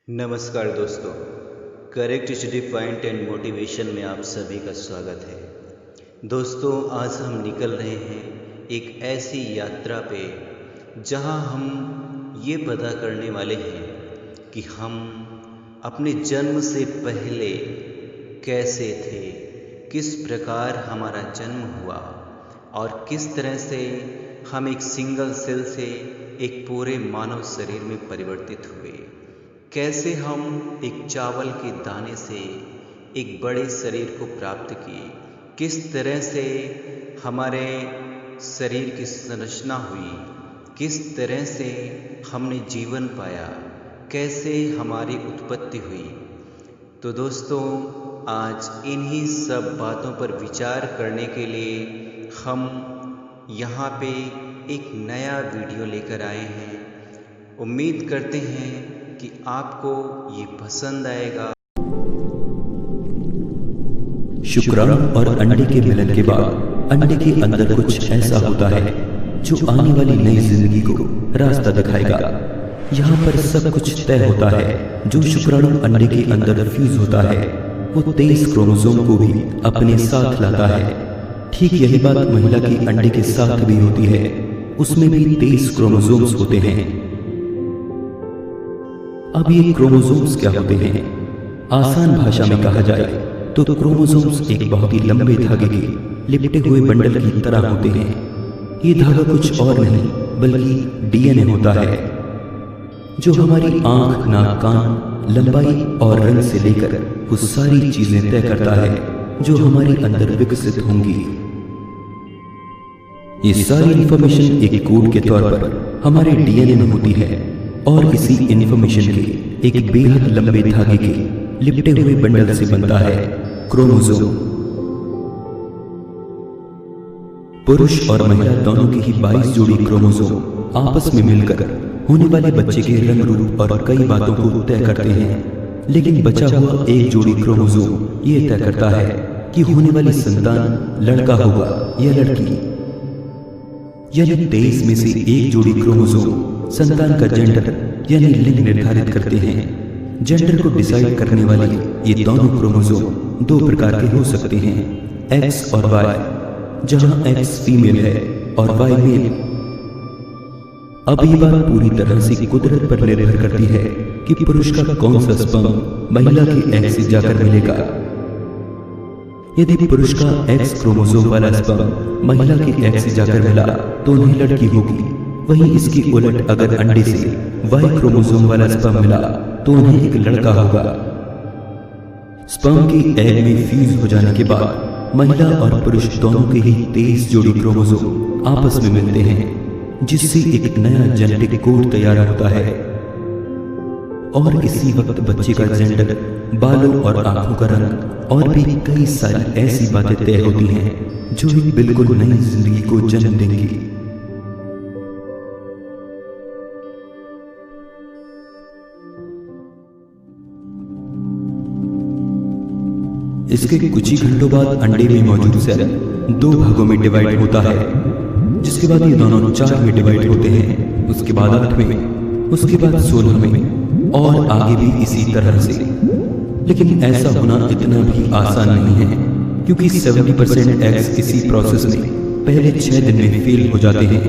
नमस्कार दोस्तों, correct study point and motivation में आप सभी का स्वागत है। दोस्तों, आज हम निकल रहे हैं एक ऐसी यात्रा पे जहां हम ये पता करने वाले हैं कि हम अपने जन्म से पहले कैसे थे, किस प्रकार हमारा जन्म हुआ और किस तरह से हम एक सिंगल सेल से एक पूरे मानव शरीर में परिवर्तित हुए, कैसे हम एक चावल के दाने से एक बड़े शरीर को प्राप्त किए, किस तरह से हमारे शरीर की संरचना हुई, किस तरह से हमने जीवन पाया, कैसे हमारी उत्पत्ति हुई। तो दोस्तों, आज इन्हीं सब बातों पर विचार करने के लिए हम यहाँ पे एक नया वीडियो लेकर आए हैं। उम्मीद करते हैं कि आपको ये पसंद आएगा। शुक्राणु और अंडे के मिलन के बाद अंडे के अंदर कुछ ऐसा होता है जो आने वाली नई जिंदगी को रास्ता दिखाएगा। यहाँ पर सब कुछ तय होता है। जो शुक्राणु अंडे के अंदर फ्यूज होता है वो 23 क्रोमोसोम को भी अपने साथ लाता है। ठीक यही बात महिला के अंडे के साथ भी होती है। उसमें भी 23 क्रोमोसोम्स होते हैं। अब ये क्रोमोसोम्स क्या होते हैं? आसान भाषा में कहा जाए तो क्रोमोसोम्स एक बहुत ही लंबे धागे के लिपटे हुए बंडल की तरह होते हैं। ये धागा कुछ और नहीं बल्कि डीएनए होता है, जो हमारी आंख, नाक, कान, लंबाई और रंग से लेकर वो सारी चीजें तय करता है जो हमारे अंदर विकसित होंगी। ये सारी इंफॉर्मेशन एक कोड के तौर पर हमारे डीएनए में होती है और इसी इंफॉर्मेशन के एक बेहद लंबे धागे के लिपटे हुए बंडल से बनता है क्रोमोसोम। पुरुष और महिला दोनों की ही 22 जोड़ी क्रोमोसोम आपस में मिलकर होने वाले बच्चे के रंग, रूप और कई बातों को तय करते हैं। लेकिन बचा हुआ एक जोड़ी क्रोमोसोम ये तय करता है कि होने वाली संतान लड़का होगा या लड़की। यानी 23 में से एक जोड़ी क्रोमोसोम संतान का जेंडर यानी लिंग निर्धारित करते हैं। जेंडर को डिसाइड करने वाले ये दोनों क्रोमोसोम दो प्रकार के हो सकते हैं, एक्स और वाई, जहां एक्स फीमेल है और वाई मेल। अब ये बात पूरी तरह से कुदरत पर निर्भर करती है कि पुरुष का कौन सा स्पर्म महिला के एग से जाकर मिलेगा। यदि पुरुष का एक्स क्रोमोसोम वाला स्पर्म महिला के एग से जाकर मिला तो उन्हें लड़की होगी। वहीं इसकी उलट अगर अंडे से वाई क्रोमोसोम वाला स्पर्म मिला तो उन्हें एक लड़का होगा। स्पर्म के एग में फ्यूज हो जाने के बाद महिला और पुरुष दोनों के ही 23 जोड़ी क्रोमोसोम आपस में मिलते हैं, जिससे एक नया जेनेटिक कोड तैयार होता है। और इसी वक्त बच्चे का जेंडर, बालों और आंखों का रंग और भी कई सारी ऐसी बातें तय होती हैं जो एक बिल्कुल नई जिंदगी को जन्म देंगी। इसके कुछ ही घंटों बाद अंडे में मौजूद सेल दो भागों में डिवाइड होता है, जिसके बाद ये दोनों 4 में डिवाइड होते हैं, उसके बाद 8 में, उसके बाद 16 में और आगे भी इसी तरह से। लेकिन ऐसा होना इतना भी आसान नहीं है, क्योंकि 70% एग्स इसी प्रोसेस में पहले 6 दिन में फेल हो जाते हैं,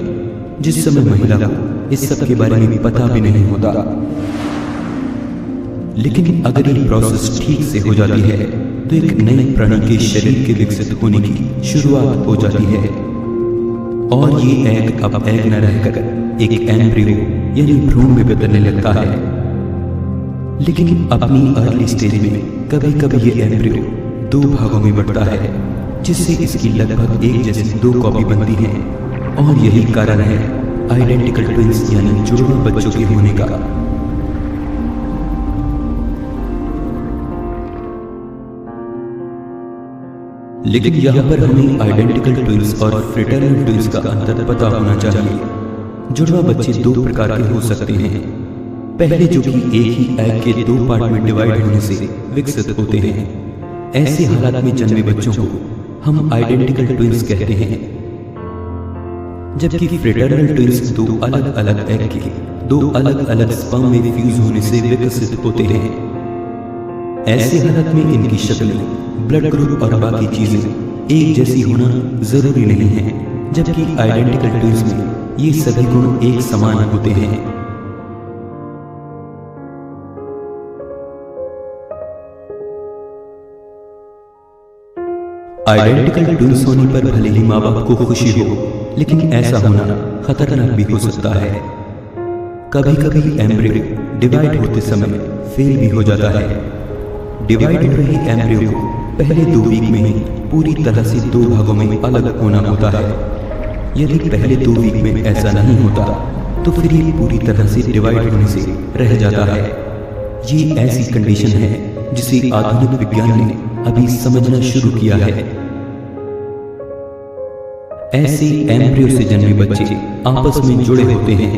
जिस समय महिला को इस सब के बारे में पता भी नहीं होता। लेकिन अगर ये प्रोसेस ठीक से हो जाती है तो एक नई प्राणी के शरीर के विकसित होने की शुरुआत हो जाती है। और ये एग अब एग न रहकर एक एम्ब्रियो यानी भ्रूण में बदलने लगता है। लेकिन अपनी अर्ली स्टेज में कभी कभी ये एम्ब्रियो 2 भागों में बढ़ता है, जिससे इसकी लगभग एक जैसी 2 कॉपी बनती हैं। और यही कारण है आइडेंटिकल ट्विंस यानी जुड़वा बच्चों के होने का। लेकिन यहाँ पर हमें आइडेंटिकल ट्विंस और फ्रेटर्नल ट्विंस का अंतर पता होना चाहिए। जुड़वा बच्चे 2 प्रकार के हो सकते हैं। पहले जो कि एक ही एग के 2 पार्ट में डिवाइड होने से विकसित होते हैं। ऐसे हालात में जन्मे बच्चों को हम आइडेंटिकल ट्विंस कहते हैं। जबकि फ्रेटर्नल ट्विंस दो अलग अलग एग के दो अलग अलग स्पर्म में फ्यूज होने से विकसित होते हैं। ऐसे हालत में इनकी शक्ल, ब्लड ग्रुप और बाकी चीजें एक जैसी होना जरूरी नहीं है, जबकि आइडेंटिकल ट्विंस में ये सभी गुण एक समान होते हैं। आइडेंटिकल ट्विंस होने पर भले ही माँ बाप को खुशी हो, लेकिन ऐसा होना खतरनाक भी हो सकता है। कभी कभी एम्ब्रियो डिवाइड होते समय फेल भी हो जाता है। डिवाइड हो रही एम्ब्रियो को पहले 2 वीक में ही पूरी तरह से 2 भागों में अलग होना होता है। यदि पहले 2 वीक में ऐसा नहीं होता तो फिर ये पूरी तरह से डिवाइड होने से रह जाता है। ये ऐसी कंडीशन है जिसे आधुनिक विज्ञान ने अभी समझना शुरू किया है। ऐसे एम्ब्रियो से जन्मे बच्चे आपस में जुड़े होते हैं,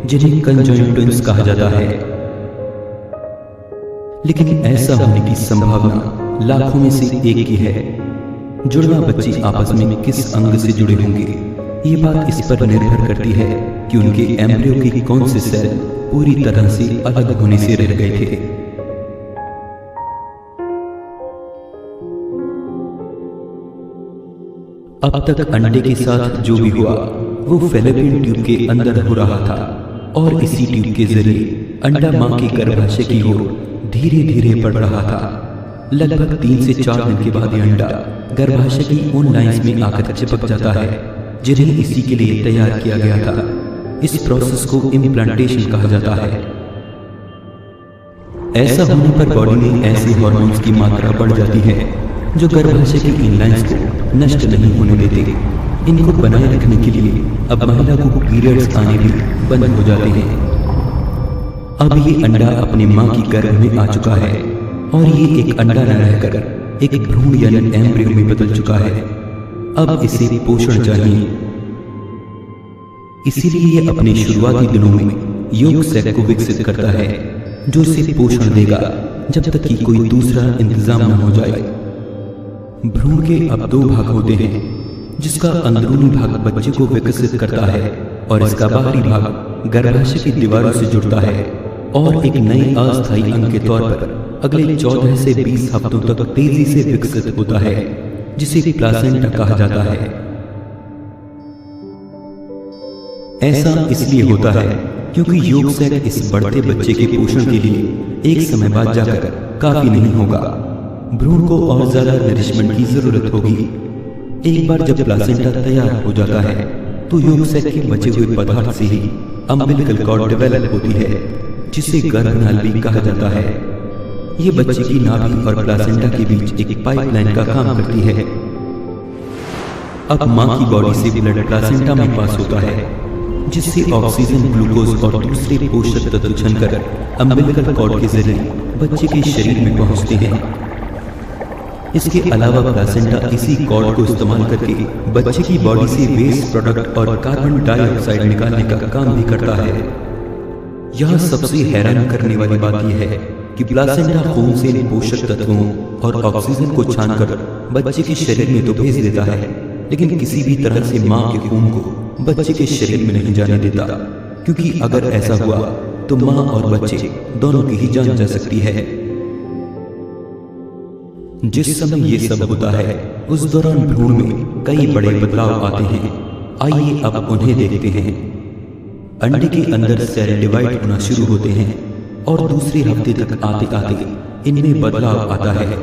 जिन्हें कंजॉइंट ट्विंस कहा जाता है। लेकिन ऐसा होने की संभावना लाखों में से एक की है। जुड़वा बच्चे आपस में किस अंग से जुड़े होंगे, ये बात इस पर निर्भर करती है कि उनके एम्ब्रियो के कौन से सेल पूरी तरह से अलग होने से रह गए थे। अब तक अंडे के साथ जो भी हुआ वो फैलोपियन ट्यूब के अंदर हो रहा था, और इसी ट्यूब के जरिए अंडा मां के गर्भाशय की ओर धीरे धीरे बढ़ रहा था। लगभग 3 से 4 दिन के बाद यह अंडा गर्भाशय की उन लाइंस में आकर चिपक जाता है जिन्हें इसी के लिए तैयार किया गया था। इस प्रोसेस को इम्प्लांटेशन कहा जाता है। ऐसा होने पर बॉडी में ऐसे हार्मोन्स की मात्रा बढ़ जाती है जो गर्भाशय की इन लाइंस को नष्ट नहीं होने देते। इनको बनाए रखने के लिए अब महिला को पीरियड्स आने भी बंद हो जाते हैं। अब ये अंडा अपनी मां की गर्भ में आ चुका है और ये एक अंडा न रहकर एक भ्रूण यानी एम्ब्रियो में बदल चुका है। अब इसे पोषण चाहिए, इसीलिए ये अपने शुरुआती दिनों में योग सैक को विकसित करता है जो इसे पोषण देगा जब तक कि कोई दूसरा इंतजाम न हो जाए। भ्रूण के अब 2 भाग होते हैं, जिसका अंदरूनी भाग बच्चे को विकसित करता है और इसका बाहरी भाग गर्भाशय की दीवारों से जुड़ता है और एक नए अस्थायी अंग के तौर पर अगले 14 से 20 हफ्तों तक तेजी से विकसित होता है, जिसे प्लासेंटा कहा जाता है। ऐसा इसलिए होता है क्योंकि योग सैक इस बढ़ते बच्चे के पोषण के लिए एक समय बाद जाकर काफी नहीं होगा। भ्रूण को और ज्यादा नरिशमेंट की जरूरत होगी। एक बार जब प्लासेंटा तैयार हो जाता है तो योग सैक के बचे हुए पदार्थ से ही अम्बिलिकल कॉर्ड डेवलप होती है, जिसे गर्भनाल भी कहा जाता है। ये बच्चे की नाभि और प्लासेंटा के बीच एक पाइपलाइन का काम करती है। अब मां की बॉडी से ब्लड प्लासेंटा में पास होता है, जिससे ऑक्सीजन, ग्लूकोज और दूसरे पोषक तत्व छनकर अम्बिलिकल कॉर्ड के जरिए बच्चे के शरीर में पहुंचते हैं। इसके अलावा प्लासेंटा इसी कॉर्ड को इस्तेमाल करके बच्चे की बॉडी से वेस्ट प्रोडक्ट और कार्बन डाइऑक्साइड निकालने का काम भी करता है। यह सबसे हैरान करने वाली बात यह है कि प्लासेंटा खून से पोषक तत्वों और ऑक्सीजन को छानकर बच्चे के शरीर में तो भेज देता है, लेकिन किसी भी तरह से मां के खून को बच्चे के शरीर में नहीं जाने देता, क्योंकि अगर ऐसा हुआ तो मां और बच्चे दोनों की ही जान जा सकती है। जिस समय ये सब होता है उस दौरान भ्रूण में कई बड़े बदलाव आते हैं। आइए अब उन्हें देखते हैं। अंडे के अंदर सेल डिवाइड होना शुरू होते हैं और दूसरे हफ्ते तक आते आते इनमें बदलाव आता है।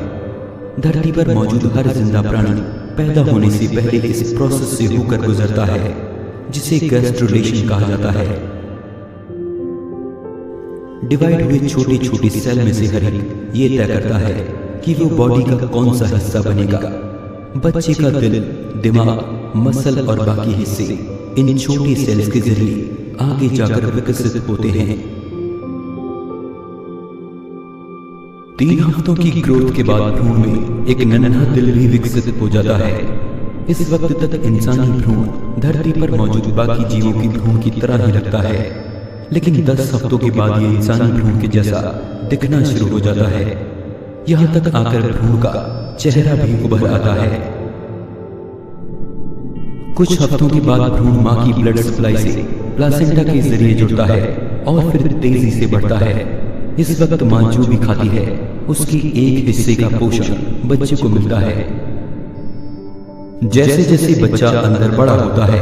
धरती पर मौजूद हर जिंदा प्राणी पैदा होने से पहले इस प्रोसेस से होकर गुजरता है, जिसे गैस्ट्रुलेशन कहा जाता है। डिवाइड हुए छोटे छोटे सेल में से हर एक ये तय करता है कि वो बॉडी का कौन सा हिस्सा बनेगा। बच्चे का दिल, दिमाग, मसल और बाकी हिस्से इन छोटे सेल्स के जरिए आगे जाकर विकसित होते हैं। 3 हफ्तों की ग्रोथ के बाद भ्रूण में एक नन्हा दिल भी विकसित हो जाता है। इस वक्त तक इंसानी भ्रूण धरती पर मौजूद बाकी जीवों की भ्रूण की तरह ही लगता है, लेकिन 10 हफ्तों के बाद ये इंसानी भ्रूण के जैसा दिखना शुरू हो जाता है। यहां तक आकर भ्रूण का चेहरा भी उभर आता है। कुछ हफ्तों के बाद भ्रूण मां की ब्लड सप्लाई से प्लासेंटा के जरिए जुड़ता है और फिर तेजी से बढ़ता है। इस वक्त मां जो भी खाती है उसकी एक हिस्से का पोषण बच्चे को मिलता है। जैसे जैसे बच्चा अंदर बड़ा होता है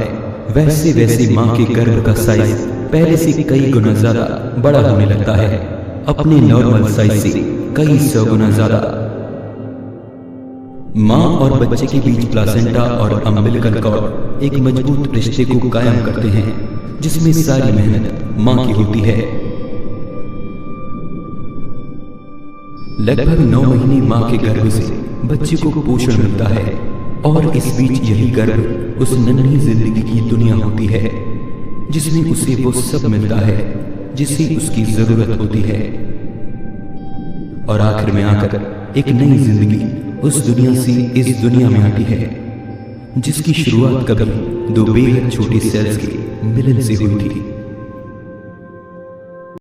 वैसे वैसे मां के गर्भ का साइज पहले से कई गुना ज्यादा बड़ा होने लगता है, अपने नॉर्मल साइज से कई 100 गुना ज्यादा। मां और बच्चे के बीच प्लासेंटा और अम्बिलिकल कॉर्ड एक मजबूत रिश्ते को कायम करते हैं, जिसमें सारी मेहनत मां की होती है। लगभग 9 महीने मां के गर्भ से बच्चे को पोषण मिलता है और इस बीच यही गर्भ उस नन्ही जिंदगी की दुनिया होती है, जिसमें उसे वो सब मिलता है जिसे उसकी जरूरत होती है। और आखिर में आकर एक नई जिंदगी उस दुनिया से इस दुनिया में आती है, जिसकी शुरुआत कभी 2 बेहद छोटे सेल्स के मिलन से हुई थी।